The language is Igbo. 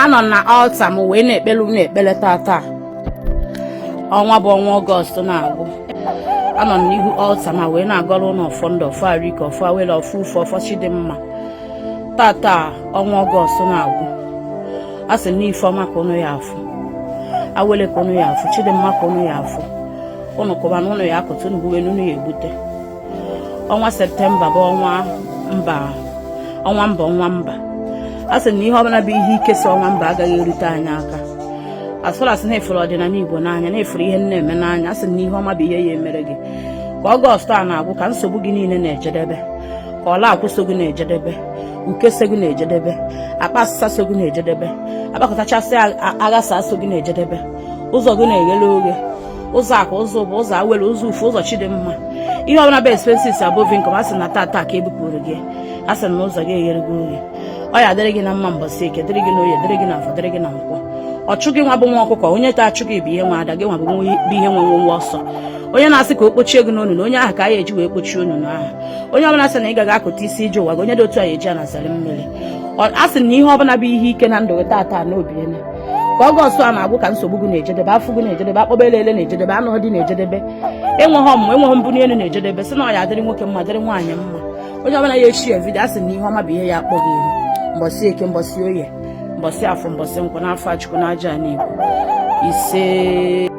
anọ na altar m wee na-ekpelu na-ekpele tata ọnwa bụ ọnwa Ọgọst na-agụ anọ n'ihu altar ma wee na-agọrọ ụlọ ọfọndụ ọfọ arike ọfọ awele ọfọ ufe ọfọ chidimma tata ọnwa Ọgọst na-agụ a sị na Ifeọma ka unu ya afụ awele ka unu ya afụ chidimma ka unu ya afụ unu kụba na unu ya akụtụ unu buwe unu ya egbute ọnwa Septemba bụ ọnwa mba a sị na ihe ọbụla bụ ihe ike si ọnwa mba agaghị erute anyị aka asọlasị na-efere ọdịnala Igbo n'anya na-efere ihe na-eme n'anya a sị na ihe ọma bụ ihe ya emere gị ka Ọgọst a na-agwụ ka nsogbu gị niile na-ejedebe ka ọla akwụso gị na-ejedebe ukese gị na-ejedebe akpa asịsa so gị na-ejedebe akpakọtachasị aghasa so gị na-ejedebe ụzọ gị na-eghele oghe ụzọ akụ ụzọ bụ ụzọ awele ụzọ ufe ụzọ chidimma ihe ọbụla bụ expenses above income a sị na tata ka ebupụrụ gị a sị na ụzọ gị eghere gị oghe ọ ya dịrị gị na mma mbọsị eke dịrị gị n'oye dịrị gị na afọ dịrị gị na nkwọ ọchụ gị nwa bụ nwa ọkụkọ onye ta achụ gị bụ ihe nwa ada gị nwa bụ ihe nwe nwa ọsọ onye na-asị ka o kpochie gị n'onu na onye ahụ ka a ya eji wee kpochie onunu ahụ onye ọbụla sị na ị gaghị akụta isi ije ụwa gị onye dị otu a ya eji a na-azali mmiri a sị na ihe ọbụla bụ ihe ike na ndụ gị tata n'obi ene ka Ọgọst a na-agwụ ka nsogbu gị na-ejedebe afọ gị na-ejedebe akpọba ele na-ejedebe anụ dị na-ejedebe enweghị ọmụmụ enweghị mbụ n'elu na-ejedebe sị na ọ ya dịrị nwoke mma dịrị nwaanyị mma onye ọbụla ya echi ya vidio a sị na ihe ọma bụ ihe ya akpọ gị elu mbọsị eke mbọsị oye mbọsị afọ mbọsị nkwọ n'afọ Achukwu n'aja n'Igbo ise